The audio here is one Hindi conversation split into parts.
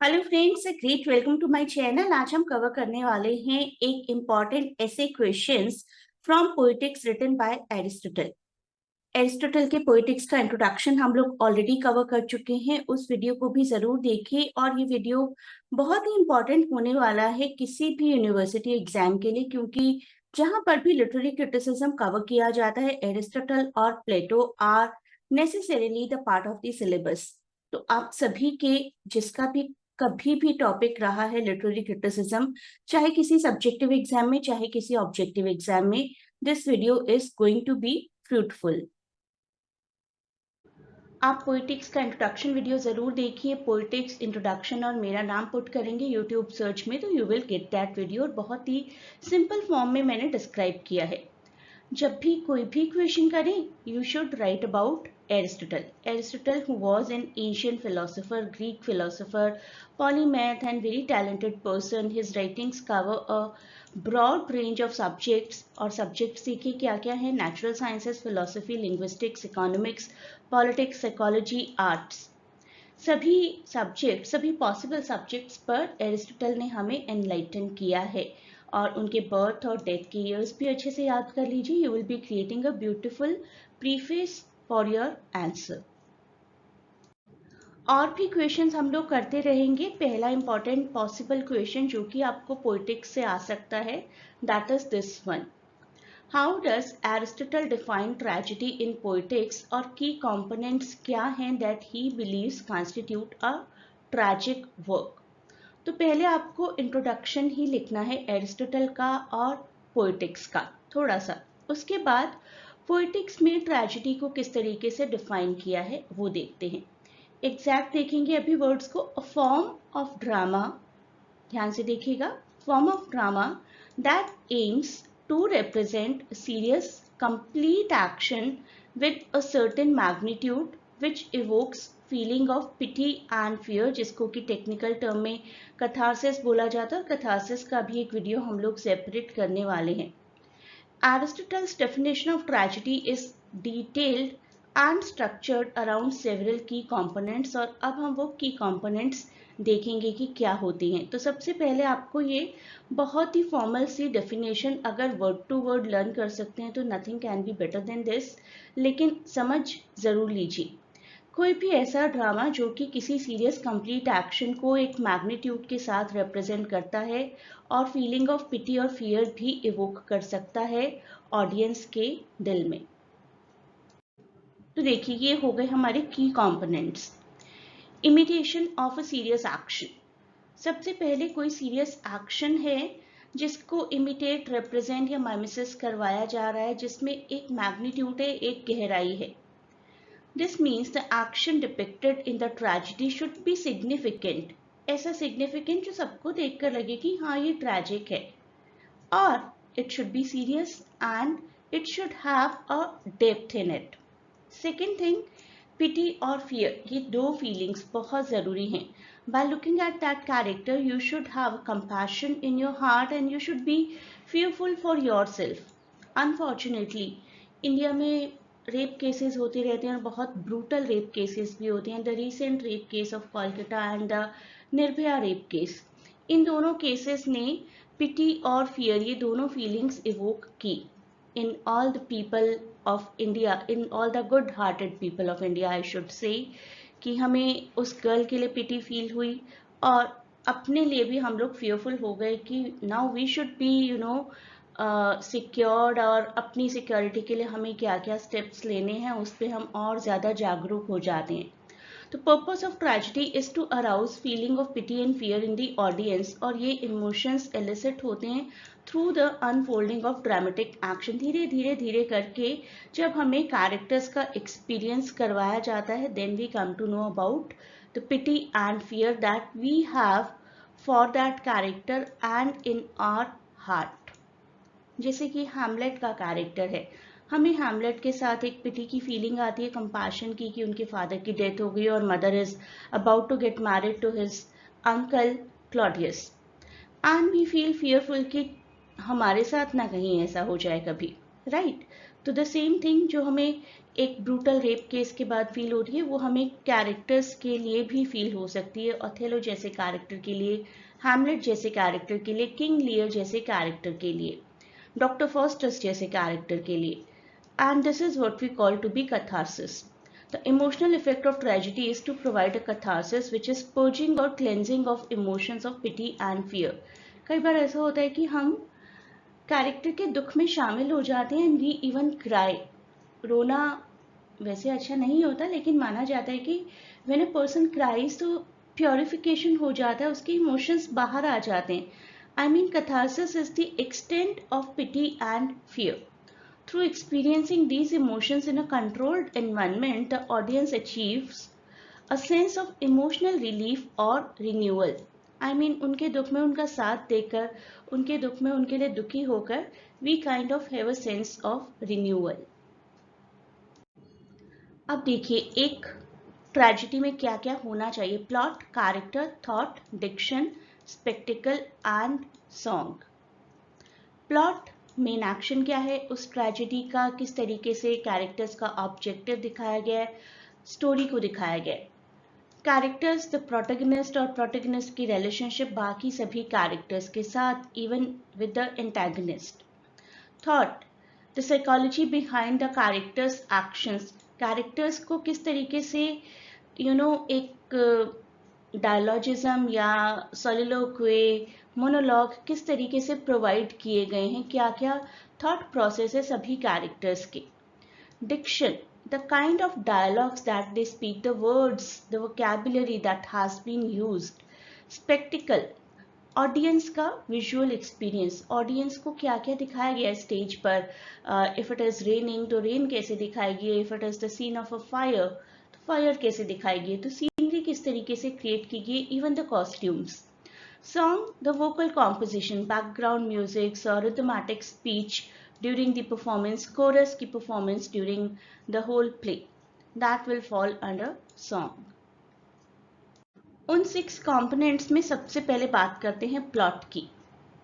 Hello friends, great welcome to my channel. आज हम कवर करने वाले हैं एक इम्पॉर्टेंट ऐसे questions from poetics written by Aristotle. Aristotle के पोएटिक्स का इंट्रोडक्शन हम लोग ऑलरेडी कवर कर चुके हैं, उस वीडियो को भी जरूर देखें। और ये वीडियो बहुत ही इम्पॉर्टेंट होने वाला है किसी भी यूनिवर्सिटी एग्जाम के लिए, क्योंकि जहां पर भी लिटरेरी क्रिटिसिज्म कवर किया जाता है, एरिस्टोटल और Plato are necessarily the part of the syllabus. तो आप सभी के जिसका भी कभी भी टॉपिक रहा है लिटरेरी क्रिटिसिज्म, चाहे किसी सब्जेक्टिव एग्जाम में चाहे किसी ऑब्जेक्टिव एग्जाम में, this video is going to be fruitful. आप पोइटिक्स का इंट्रोडक्शन वीडियो जरूर देखिए। पोइटिक्स इंट्रोडक्शन और मेरा नाम पुट करेंगे यूट्यूब सर्च में तो you will get that video, और बहुत ही सिंपल फॉर्म में मैंने डिस्क्राइब किया है। जब भी कोई भी क्वेश्चन करें, you should write about Aristotle. Aristotle who was an ancient philosopher, Greek philosopher, polymath and very talented person. His writings cover a broad range of subjects, और subjects देखिए क्या क्या है: natural sciences, philosophy, linguistics, economics, politics, psychology, arts। सभी सब्जेक्ट, सभी पॉसिबल सब्जेक्ट्स पर एरिस्टोटल ने हमें एनलाइटन किया है। और उनके बर्थ और डेथ के ईयर्स भी अच्छे से याद कर लीजिए। You will be creating a beautiful preface for your answer. और भी क्वेश्चंस हम लोग करते रहेंगे। पहला इंपॉर्टेंट पॉसिबल क्वेश्चन जो कि आपको पोइटिक्स से आ सकता है, that is this one: How does Aristotle define tragedy in poetics, और key components क्या हैं that he believes constitute a tragic work? तो पहले आपको इंट्रोडक्शन ही लिखना है एरिस्टोटल का और पोएटिक्स का थोड़ा सा। उसके बाद पोएटिक्स में ट्रेजेडी को किस तरीके से डिफाइन किया है वो देखते हैं। एग्जैक्ट देखेंगे अभी वर्ड्स को। अ फॉर्म ऑफ ड्रामा, ध्यान से देखिएगा, form of drama that aims to represent serious complete action with a certain magnitude which evokes feeling of pity and fear, जिसको कि टेक्निकल टर्म में कथारसिस बोला जाता है। कथारसिस का भी एक वीडियो हम लोग सेपरेट करने वाले हैं। Aristotle's definition of tragedy is detailed and structured around several key components, और अब हम वो key components देखेंगे कि क्या होती हैं। तो सबसे पहले आपको ये बहुत ही फॉर्मल सी डेफिनेशन अगर वर्ड टू वर्ड लर्न कर सकते हैं तो nothing can be better than this, लेकिन समझ जरूर लीजिए। कोई भी ऐसा ड्रामा जो कि किसी सीरियस कंप्लीट एक्शन को एक मैग्नीट्यूड के साथ रिप्रेजेंट करता है और फीलिंग ऑफ पिटी और फियर भी इवोक कर सकता है ऑडियंस के दिल में। तो देखिए, ये हो गए हमारे की components. Imitation of a serious action. सबसे पहले कोई सीरियस एक्शन है जिसको इमिटेट, रिप्रेजेंट या माइमेसिस करवाया जा रहा है, जिसमें एक मैग्नीट्यूड है, एक गहराई है। This means the action depicted in the tragedy should be significant. ऐसा significant जो सबको देखकर लगे कि हाँ ये tragic है। और it should be serious and it should have a depth in it. Second thing, pity और fear, ये दो feelings बहुत ज़रूरी हैं। By looking at that character, you should have compassion in your heart and you should be fearful for yourself. Unfortunately, India में रेप केसेस होते रहते हैं और बहुत ब्रूटल रेप केसेस भी होते हैं। The recent rape case of Kolkata and the Nirbhaya rape case, इन दोनों केसेस ने पिटी और फियर, ये दोनों फीलिंग्स इवोक की in all the people of India, in all the good hearted people of India I should say, कि हमें उस गर्ल के लिए पिटी फील हुई और अपने लिए भी हम लोग फियरफुल हो गए कि now we should be secured, और अपनी सिक्योरिटी के लिए हमें क्या क्या स्टेप्स लेने हैं उस पर हम और ज़्यादा जागरूक हो जाते हैं। तो purpose of tragedy is to arouse feeling of pity and fear in the audience, और ये इमोशंस एलिसिट होते हैं through the unfolding of dramatic action. धीरे धीरे धीरे करके जब हमें कैरेक्टर्स का एक्सपीरियंस करवाया जाता है, then we come to know about the pity and fear that we have for that character and in our heart. जैसे कि हैमलेट का कैरेक्टर है, हमें हैमलेट के साथ एक पिटी की फीलिंग आती है, कंपैशन की, कि उनके फादर की डेथ हो गई और mother is about to get married to his uncle Claudius, and we feel fearful कि हमारे साथ ना कहीं ऐसा हो जाए कभी, राइट? तो द सेम थिंग जो हमें एक ब्रूटल रेप केस के बाद फील हो रही है वो हमें कैरेक्टर्स के लिए भी फील हो सकती है, ओथेलो जैसे कैरेक्टर के लिए, हैमलेट जैसे कैरेक्टर के लिए, किंग लियर जैसे कैरेक्टर के लिए, डॉक्टर फॉस्टर्स जैसे कैरेक्टर के लिए. And this is what we call to be catharsis. The emotional effect of tragedy is to provide a catharsis which is purging or cleansing of emotions of pity and fear. कई बार ऐसा होता है कि हम कैरेक्टर के दुख में शामिल हो जाते हैं एंड वी इवन क्राई. रोना वैसे अच्छा नहीं होता लेकिन माना जाता है कि व्हेन अ पर्सन क्राइज तो प्योरिफिकेशन हो जाता है, उसके इमोशंस बाहर आ जाते हैं. I mean catharsis is the extent of pity and fear. Through experiencing these emotions in a controlled environment, the audience achieves a sense of emotional relief or renewal. I mean, उनके दुख में उनका साथ देकर, उनके दुख में उनके लिए दुखी होकर, we kind of have a sense of renewal. अब देखिए एक ट्रेजेडी में क्या क्या होना चाहिए. Plot, character, thought, diction, spectacle and song. Plot, main action क्या है उस ट्रेजेडी का, किस तरीके से कैरेक्टर्स का ऑब्जेक्टिव दिखाया गया है, स्टोरी को दिखाया गया है. कैरेक्टर्स, द प्रोटैगनिस्ट और प्रोटैगनिस्ट की रिलेशनशिप बाकी सभी कैरेक्टर्स के साथ, even with the antagonist. Thought, the psychology behind the characters actions. Characters को किस तरीके से एक डायलॉजिज्म या सोलिलोक्वे, मोनोलॉग किस तरीके से प्रोवाइड किए गए हैं, क्या क्या थॉट प्रोसेस है सभी कैरेक्टर्स के. Diction, the kind of dialogues that they speak, the words, the vocabulary that has been used. Spectacle, audience का विजुअल एक्सपीरियंस, ऑडियंस को क्या क्या दिखाया गया है स्टेज पर. इफ इट इज रेनिंग तो रेन कैसे दिखाई गई, if it is the scene of a fire तो फायर कैसे दिखाई गई, तो सीनरी किस तरीके से क्रिएट की गई, even the costumes. Song, the vocal composition, background music or rhythmatic speech during the performance, chorus की performance during the whole play, that will fall under song. उन 6 components में सबसे पहले बात करते हैं प्लॉट की.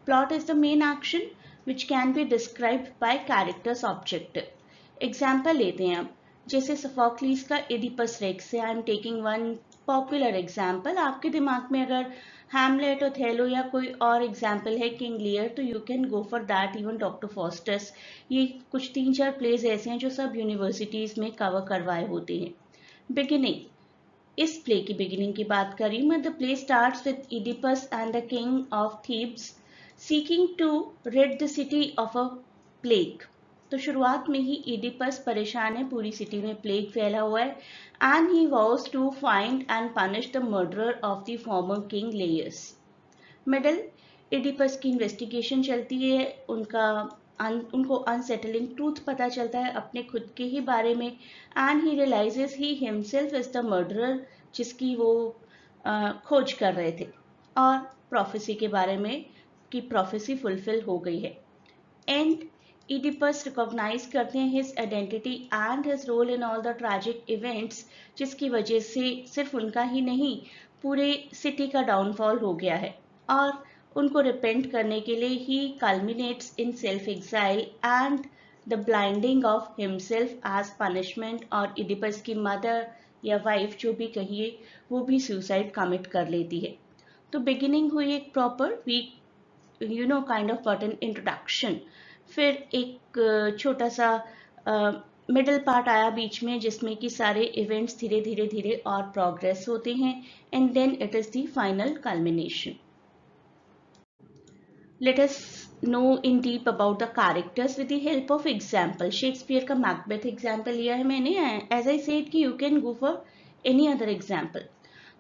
Plot is the main action which can be described by character's objective. Example लेते हैं अब, जैसे सोफोक्लिस का एडिपस रेक्स से. I am taking one popular example. आपके दिमाग में अगर हैमलेट, ओथेलो या कोई और एग्जाम्पल है, किंग लियर, तो you can go for that. Even doctor fosters, ये कुछ 3-4 प्लेज ऐसे हैं जो सब यूनिवर्सिटीज में कवर करवाए होते हैं. बिगिनिंग, इस प्ले की बिगिनिंग की बात करी मैं. The play starts with Oedipus and the king of Thebes seeking to rid the city of a plague. तो शुरुआत में ही इडिपस परेशान है, पूरी सिटी में प्लेग फैला हुआ है. And he was to find and punish the murderer of the former king Laius. Middle, Oedipus की इन्वेस्टिगेशन चलती है, उनको अनसेटलिंग ट्रूथ पता चलता है अपने खुद के ही बारे में. And he realises he himself is the murderer, जिसकी वो खोज कर रहे थे, और प्रोफेसी के बारे में कि प्रोफेसी फुलफिल हो गई है. एंड Oedipus रिकॉग्नाइज करते हैं his identity and his role in all the tragic events, जिसकी वजह से सिर्फ उनका ही नहीं पूरे सिटी का डाउनफॉल हो गया है, और उनको रिपेंट करने के लिए ही culminates in self exile and the blinding of himself as punishment. और Oedipus की मदर या वाइफ जो भी कहिए वो भी सुसाइड कमिट कर लेती है. तो बिगिनिंग हुई एक proper weak kind of button introduction. फिर एक छोटा सा मिडल पार्ट आया बीच में, जिसमें कि सारे इवेंट्स धीरे धीरे धीरे और प्रोग्रेस होते हैं. And then it is the final culmination. Let us know in deep about the characters with the help of example. Shakespeare का मैकबेथ एग्जाम्पल लिया है मैंने. एज आई सेड कि you can go for any other example.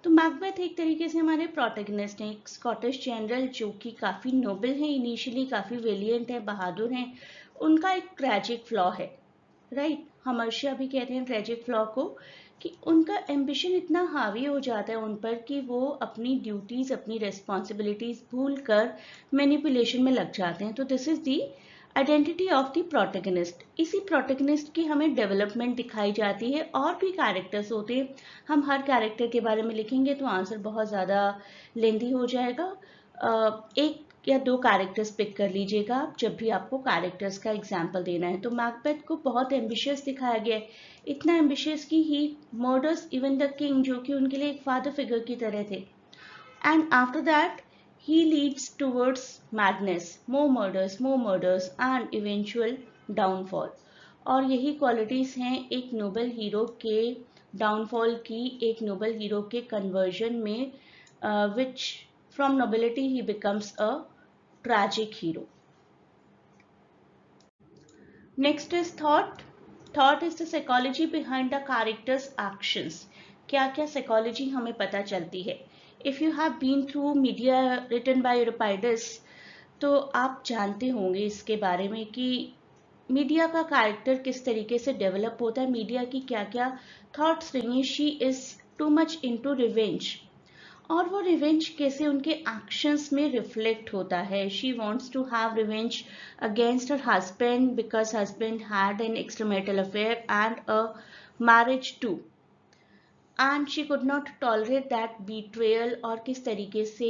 तो मैकबेथ एक तरीके से हमारे प्रोटैगनिस्ट हैं, एक स्कॉटिश जनरल जो कि काफ़ी नोबल हैं, इनिशियली काफ़ी वेलियंट है, बहादुर हैं. उनका एक ट्रैजिक फ्लॉ है, राइट. हमर्शिया भी कहते हैं ट्रैजिक फ्लॉ को, कि उनका एम्बिशन इतना हावी हो जाता है उन पर कि वो अपनी ड्यूटीज़, अपनी रेस्पॉन्सिबिलिटीज़ भूल कर मैनिपुलेशन में लग जाते हैं. तो this is the identity of the protagonist. इसी प्रोटैगनिस्ट की हमें डेवलपमेंट दिखाई जाती है. और भी कैरेक्टर्स होते हैं, हम हर कैरेक्टर के बारे में लिखेंगे तो आंसर बहुत ज़्यादा लेंदी हो जाएगा. एक या 2 कैरेक्टर्स पिक कर लीजिएगा आप जब भी आपको कैरेक्टर्स का एग्जाम्पल देना है। तो मैकबेथ को बहुत एम्बिशियस दिखाया गया है, इतना एम्बिशियस कि ही मर्डर्स इवन द किंग, जो कि उनके लिए एक फादर फिगर की तरह थे। And after that he leads towards madness, more murders and eventual downfall। और यही क्वालिटीज हैं एक नोबल हीरो के डाउनफॉल की, एक नोबल हीरो के कन्वर्जन में, which from nobility he becomes a tragic hero। Next is thought। Thought is the psychology behind the character's actions। क्या क्या psychology हमें पता चलती है। If you have been through media written by Euripides, तो आप जानते होंगे इसके बारे में कि मीडिया का कैरेक्टर किस तरीके से डेवलप होता है, मीडिया की क्या क्या थॉट्स रही हैं। She is too much into revenge, और वो रिवेंज कैसे उनके एक्शंस में रिफ्लेक्ट होता है। She wants to have revenge against her husband because husband had an extramarital affair and a marriage to, and she could not tolerate that betrayal, और किस तरीके से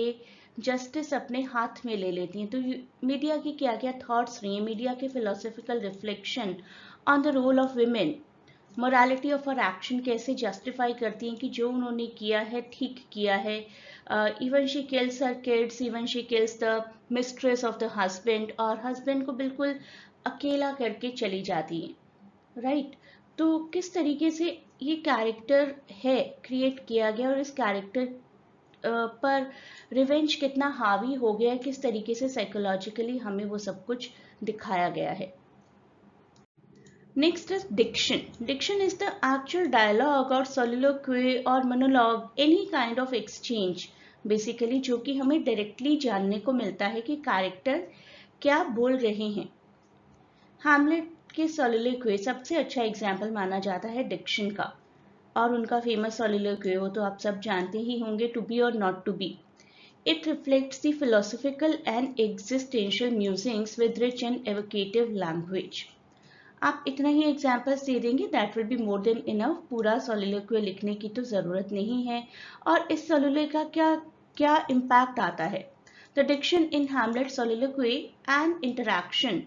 जस्टिस अपने हाथ में ले लेती हैं। तो मीडिया की क्या क्या थॉट्स रही हैं, मीडिया के philosophical reflection on the role of women, morality of her action कैसे जस्टिफाई करती हैं कि जो उन्होंने किया है ठीक किया है। Even she kills her kids, even she kills the mistress of the husband, और हस्बैंड को बिल्कुल अकेला करके चली जाती हैं, राइट। तो किस तरीके से ये कैरेक्टर है क्रिएट किया गया, और इस कैरेक्टर पर रिवेंज कितना हावी हो गया है, किस तरीके से साइकोलॉजिकली हमें वो सब कुछ दिखाया गया है। Next is diction. Diction is the actual dialogue और सोलिलोक्वी और monologue, any kind of exchange basically, जो कि हमें डायरेक्टली जानने को मिलता है कि कैरेक्टर क्या बोल रहे हैं। हैमलेट के सोलिलोक्वी सबसे अच्छा एग्जाम्पल माना जाता है डिक्शन का, और उनका फेमस सोलिलोक्वी हो तो आप सब जानते ही होंगे, टू बी और not to be. It reflects the philosophical and existential musings with rich and evocative language। आप इतना ही एग्जाम्पल्स दे देंगे, that will be more than enough, पूरा सोलिलोक्वी लिखने की तो ज़रूरत नहीं है। और इस सोलिलोक्वी का क्या क्या इम्पैक्ट आता है। The diction in Hamlet soliloquy and interaction,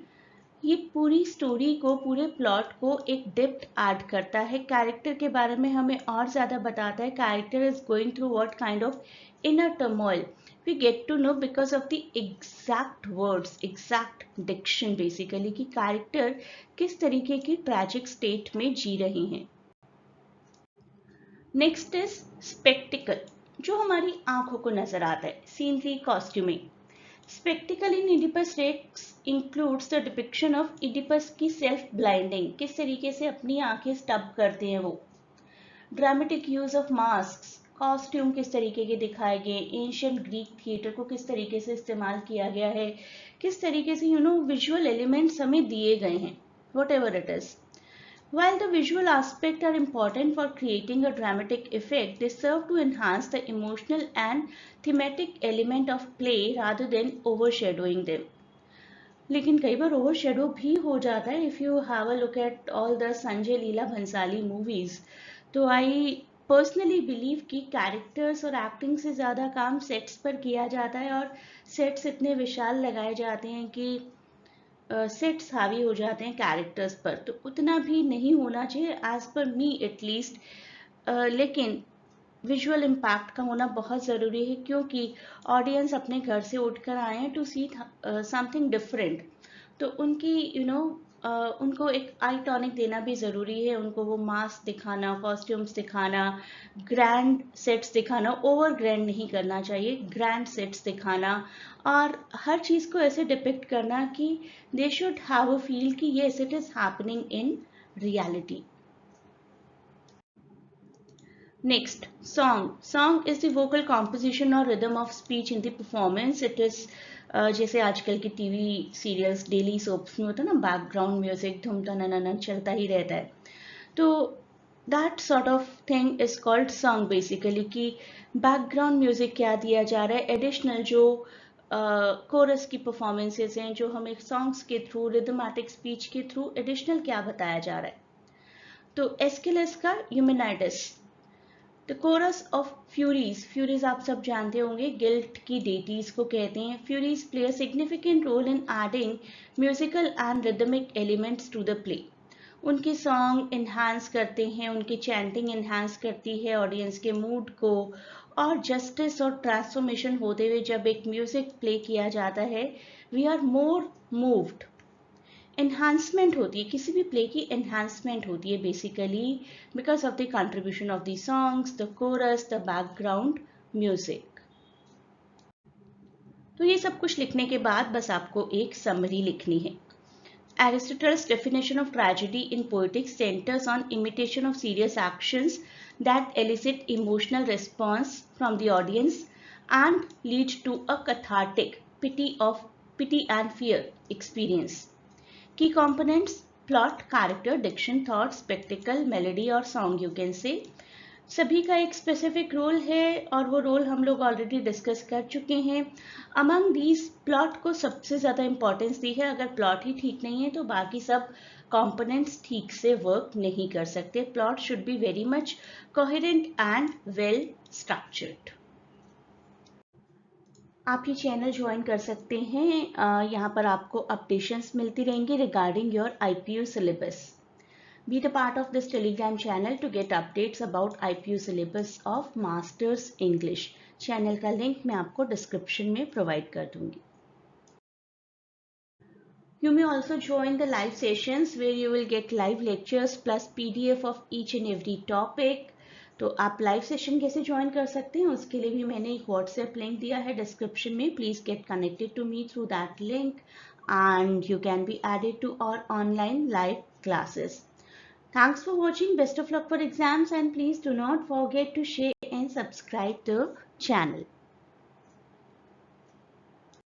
ये पूरी स्टोरी को, पूरे प्लॉट को एक डेप्थ ऐड करता है, कैरेक्टर के बारे में हमें और ज़्यादा बताता है। Character is going through what kind of inner turmoil we get to know because of the exact words, exact diction basically, कि कैरेक्टर किस तरीके की ट्रैजिक स्टेट में जी रहे हैं। नेक्स्ट इज स्पेक्टिकल, जो हमारी आंखों को नजर आता है, scenery, costuming. Spectacle in Oedipus Rex includes the depiction of Oedipus की सेल्फ ब्लाइंडिंग, किस तरीके से अपनी आंखें स्टब करते हैं वो। Dramatic use of mask, costume किस तरीके के दिखाए गए, एंशियंट ग्रीक थिएटर को किस तरीके से इस्तेमाल किया गया है, किस तरीके से विजुअल एलिमेंट्स हमें दिए गए हैं, what ever it is. While the visual aspects are important for creating a dramatic effect, they serve to enhance the emotional and thematic element of play rather than overshadowing them। लेकिन कई बार ओवरशैडो भी हो जाता है। If you have a look at all the Sanjay Leela Bhansali movies, तो आई पर्सनली बिलीव कि कैरेक्टर्स और एक्टिंग से ज़्यादा काम सेट्स पर किया जाता है, और सेट्स इतने विशाल लगाए जाते हैं कि सेट्स हावी हो जाते हैं कैरेक्टर्स पर, तो उतना भी नहीं होना चाहिए एज पर मी एटलीस्ट। लेकिन विजुअल इम्पैक्ट का होना बहुत ज़रूरी है, क्योंकि ऑडियंस अपने घर से उठकर आए हैं टू सी समथिंग डिफरेंट, तो उनकी उनको एक आई टॉनिक देना भी ज़रूरी है, उनको वो मास्क दिखाना, कॉस्ट्यूम्स दिखाना, ग्रैंड सेट्स दिखाना, ओवर ग्रैंड नहीं करना चाहिए, ग्रैंड सेट्स दिखाना, और हर चीज़ को ऐसे डिपिक्ट करना कि they should have a feel कि yes it is happening in reality. Next, song. Song is the vocal composition or rhythm of speech in the performance. It is जैसे आजकल की टीवी सीरियल्स, डेली सोप्स में होता है ना, बैकग्राउंड म्यूजिक धूम तना चलता ही रहता है, तो that sort of thing is called song basically, कि बैकग्राउंड म्यूजिक क्या दिया जा रहा है, एडिशनल जो कोरस की परफॉर्मेंसेज हैं, जो हमें सॉन्ग्स के थ्रू, रिदमेटिक स्पीच के थ्रू एडिशनल क्या बताया जा रहा है। तो एस्किलस का Eumenides, the chorus of Furies, Furies आप सब जानते होंगे गिल्ट की डेटीज को कहते हैं. Furies play a significant role in adding musical and rhythmic elements to the play. उनके सॉन्ग इन्हांस करते हैं, उनकी चैंटिंग इन्हांस करती है ऑडियंस के मूड को, और जस्टिस और ट्रांसफॉर्मेशन होते हुए जब एक म्यूजिक प्ले किया जाता है we are more moved. Enhancement होती है, किसी भी प्ले की एनहांसमेंट होती है basically because of the contribution of the songs, the chorus, the background music. तो ये सब कुछ लिखने के बाद बस आपको एक समरी लिखनी है. Aristotle's definition of tragedy in poetics centers on imitation of serious actions that elicit emotional response from the audience and lead to a cathartic pity and fear experience. Key components: plot, character, diction, thought, spectacle, melody और song you can say. सभी का एक स्पेसिफिक रोल है और वो रोल हम लोग ऑलरेडी डिस्कस कर चुके हैं. अमंग दीज प्लॉट को सबसे ज़्यादा इंपॉर्टेंस दी है. अगर प्लॉट ही ठीक नहीं है तो बाकी सब कंपोनेंट्स ठीक से वर्क नहीं कर सकते. Plot should be very much coherent and well structured. आप ये चैनल ज्वाइन कर सकते हैं. यहाँ पर आपको अपडेशंस मिलती रहेंगी regarding your IPU syllabus. Be the part of this Telegram channel to get updates about IPU syllabus of Masters English. Channel का लिंक मैं आपको डिस्क्रिप्शन में प्रोवाइड कर दूंगी. You may also join the live sessions where you will get live lectures plus PDF of each and every topic. तो आप लाइव सेशन कैसे ज्वाइन कर सकते हैं उसके लिए भी मैंने एक व्हाट्सएप लिंक दिया है डिस्क्रिप्शन में. Please get connected to me through that link and you can be added to our online live classes. Thanks for watching. Best of luck for exams and please do not forget to share and subscribe the channel.